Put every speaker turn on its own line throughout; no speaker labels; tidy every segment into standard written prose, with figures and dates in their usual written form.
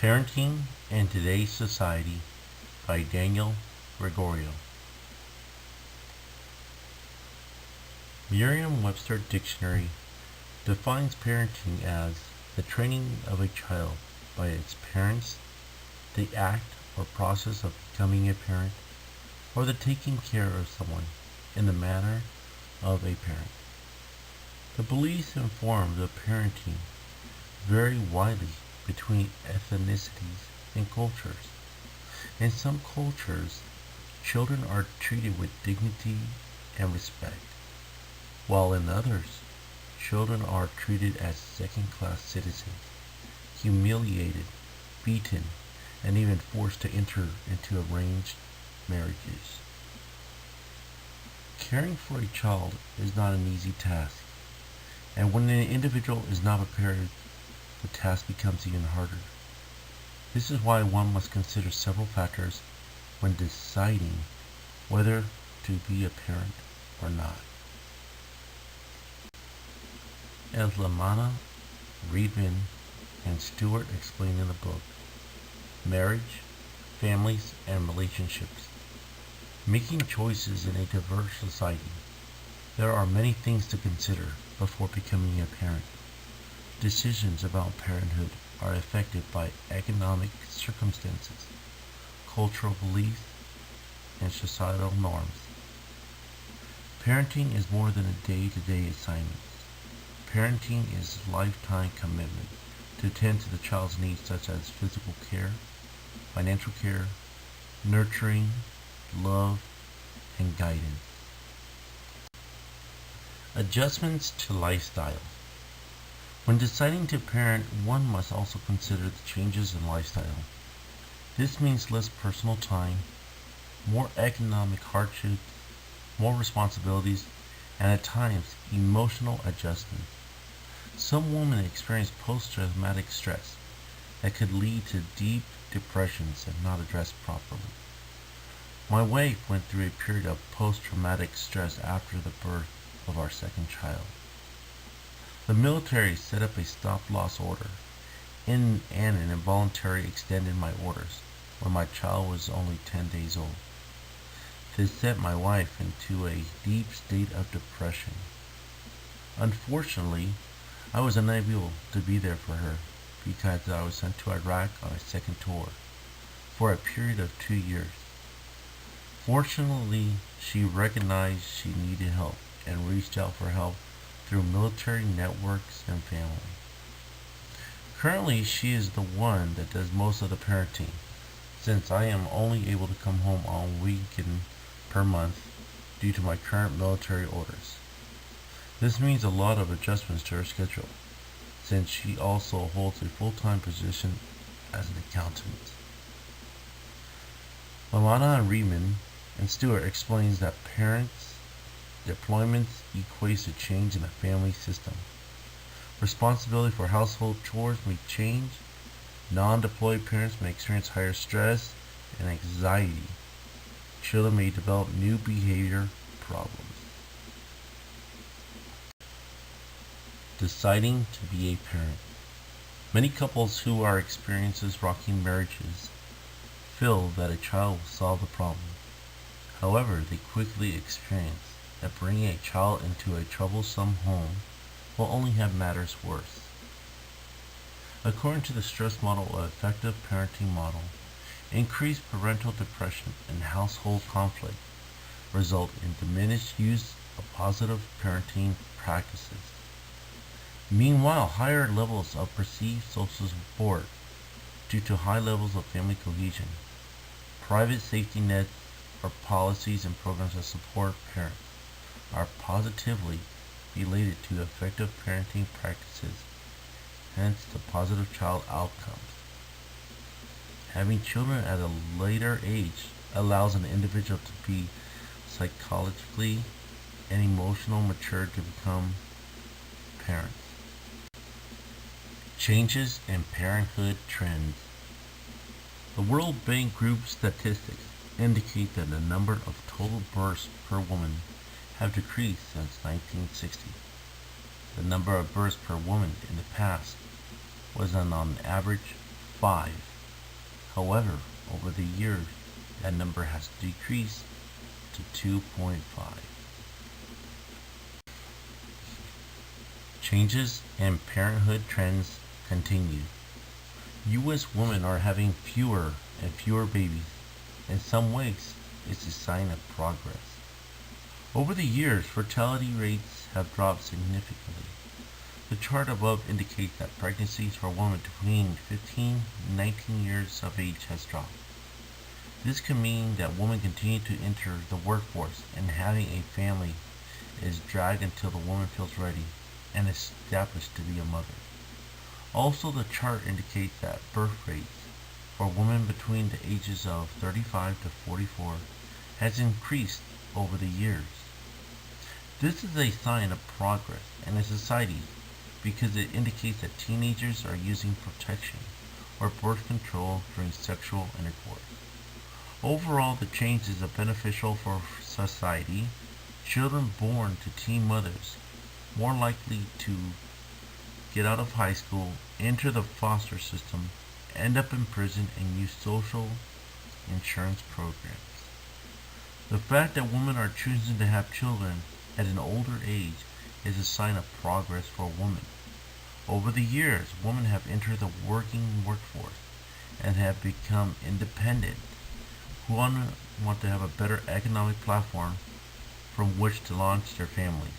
Parenting in Today's Society by Daniel Gregorio. Merriam-Webster Dictionary defines parenting as the training of a child by its parents, the act or process of becoming a parent, or the taking care of someone in the manner of a parent. The beliefs and forms of parenting vary widely between ethnicities and cultures. In some cultures, children are treated with dignity and respect, while in others, children are treated as second-class citizens, humiliated, beaten, and even forced to enter into arranged marriages. Caring for a child is not an easy task, and when an individual is not prepared, the task becomes even harder. This is why one must consider several factors when deciding whether to be a parent or not. As Lamanna, Readman, and Stewart explain in the book, Marriage, Families, and Relationships. Making choices in a diverse society, there are many things to consider before becoming a parent. Decisions about parenthood are affected by economic circumstances, cultural beliefs, and societal norms. Parenting is more than a day-to-day assignment. Parenting is a lifetime commitment to attend to the child's needs such as physical care, financial care, nurturing, love, and guidance. Adjustments to lifestyle. When deciding to parent, one must also consider the changes in lifestyle. This means less personal time, more economic hardships, more responsibilities, and at times emotional adjustments. Some women experience post-traumatic stress that could lead to deep depressions if not addressed properly. My wife went through a period of post-traumatic stress after the birth of our second child. The military set up a stop-loss order and an involuntary extended my orders when my child was only 10 days old. This sent my wife into a deep state of depression. Unfortunately, I was unable to be there for her because I was sent to Iraq on a second tour for a period of 2 years. Fortunately, she recognized she needed help and reached out for help through military networks and family. Currently, she is the one that does most of the parenting, since I am only able to come home on a weekend per month due to my current military orders. This means a lot of adjustments to her schedule, since she also holds a full-time position as an accountant. Lamanna Readman and Stewart explains that parents' deployments equates to change in the family system. Responsibility for household chores may change. Non-deployed parents may experience higher stress and anxiety. Children may develop new behavior problems. Deciding to be a parent. Many couples who are experiencing rocking marriages feel that a child will solve the problem. However, they quickly experience that bringing a child into a troublesome home will only have matters worse. According to the stress model of effective parenting model, increased parental depression and household conflict result in diminished use of positive parenting practices. Meanwhile, higher levels of perceived social support due to high levels of family cohesion, private safety nets, or policies and programs that support parents are positively related to effective parenting practices, hence the positive child outcomes. Having children at a later age allows an individual to be psychologically and emotionally mature to become parents. Changes in parenthood trends. The World Bank Group statistics indicate that the number of total births per woman have decreased since 1960. The number of births per woman in the past was on average 5 However, over the years, that number has decreased to 2.5. Changes in parenthood trends continue. U.S. women are having fewer and fewer babies. In some ways, it's a sign of progress. Over the years, fertility rates have dropped significantly. The chart above indicates that pregnancies for women between 15 and 19 years of age has dropped. This can mean that women continue to enter the workforce and having a family is dragged until the woman feels ready and established to be a mother. Also, the chart indicates that birth rates for women between the ages of 35 to 44 has increased over the years. This is a sign of progress in a society because it indicates that teenagers are using protection or birth control during sexual intercourse. Overall, the changes are beneficial for society. Children born to teen mothers more likely to get out of high school, enter the foster system, end up in prison, and use social insurance programs. The fact that women are choosing to have children at an older age is a sign of progress for women. Over the years, women have entered the working workforce and have become independent, who want to have a better economic platform from which to launch their families.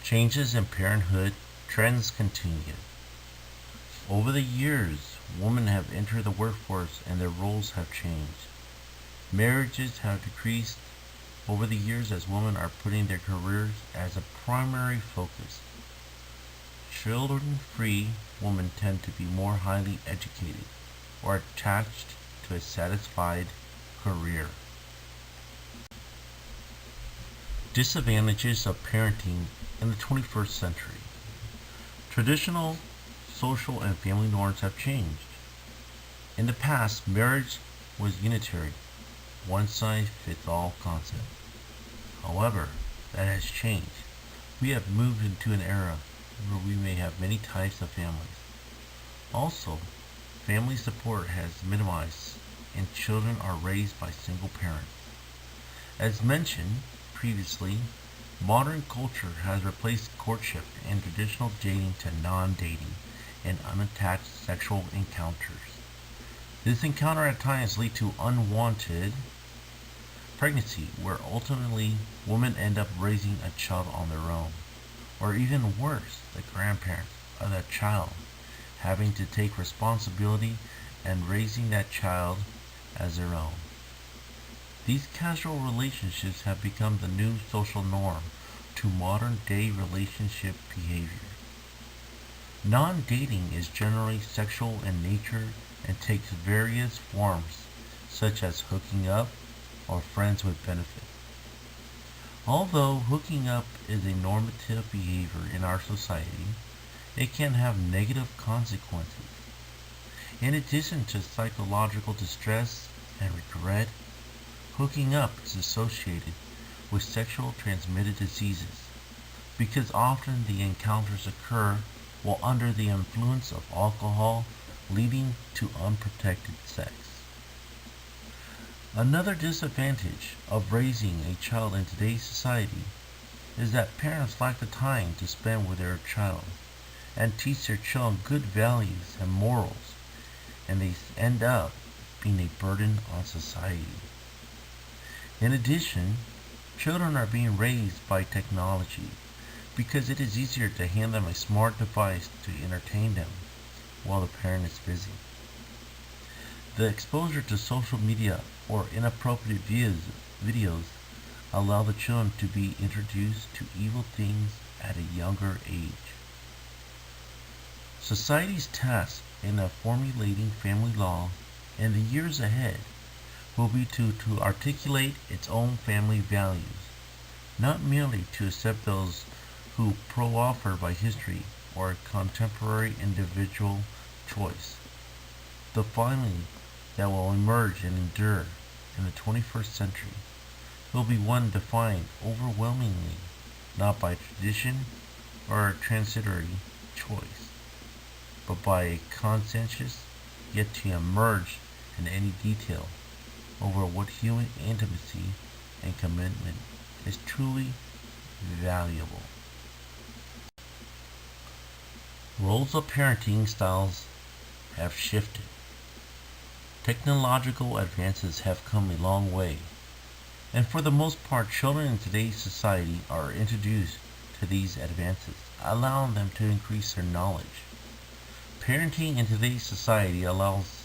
Changes in parenthood trends continue. Over the years, women have entered the workforce and their roles have changed. Marriages have decreased over the years as women are putting their careers as a primary focus. Children-free women tend to be more highly educated or attached to a satisfied career. Disadvantages of parenting in the 21st century. Traditional social and family norms have changed. In the past, marriage was unitary, one-size-fits-all concept. However, that has changed. We have moved into an era where we may have many types of families. Also, family support has minimized and children are raised by single parents. As mentioned previously, modern culture has replaced courtship and traditional dating to non-dating and unattached sexual encounters. This encounter at times leads to unwanted pregnancy, where ultimately women end up raising a child on their own, or even worse, the grandparents of that child having to take responsibility and raising that child as their own. These casual relationships have become the new social norm to modern day relationship behavior. Non-dating is generally sexual in nature and takes various forms, such as hooking up or friends with benefits. Although hooking up is a normative behavior in our society, it can have negative consequences. In addition to psychological distress and regret, hooking up is associated with sexual transmitted diseases because often the encounters occur while under the influence of alcohol, leading to unprotected sex. Another disadvantage of raising a child in today's society is that parents lack the time to spend with their child and teach their children good values and morals, and they end up being a burden on society. In addition, children are being raised by technology because it is easier to hand them a smart device to entertain them while the parent is busy. The exposure to social media or inappropriate videos allow the children to be introduced to evil things at a younger age. Society's task in formulating family law in the years ahead will be to articulate its own family values, not merely to accept those who pro-offer by history or contemporary individual choice. The family that will emerge and endure in the 21st century will be one defined overwhelmingly not by tradition or transitory choice. but by a conscientious, yet to emerge in any detail over what human intimacy and commitment is truly valuable. Roles of parenting styles have shifted. Technological advances have come a long way, and for the most part, children in today's society are introduced to these advances, allowing them to increase their knowledge. Parenting in today's society allows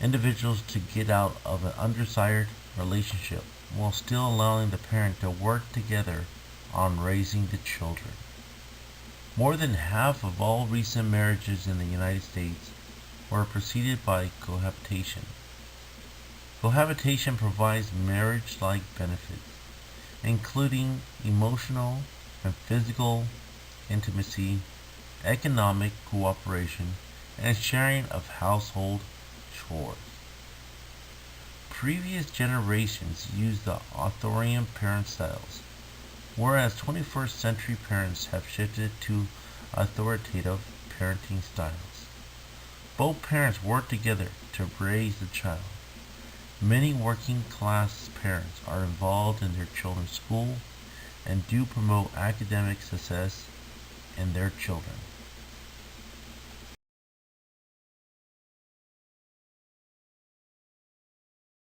individuals to get out of an undesired relationship while still allowing the parent to work together on raising the children. More than half of all recent marriages in the United States were preceded by cohabitation. Cohabitation provides marriage-like benefits, including emotional and physical intimacy, economic cooperation, and sharing of household chores. Previous generations used the authoritarian parent styles, whereas 21st century parents have shifted to authoritative parenting styles. Both parents work together to raise the child. Many working class parents are involved in their children's school and do promote academic success in their children.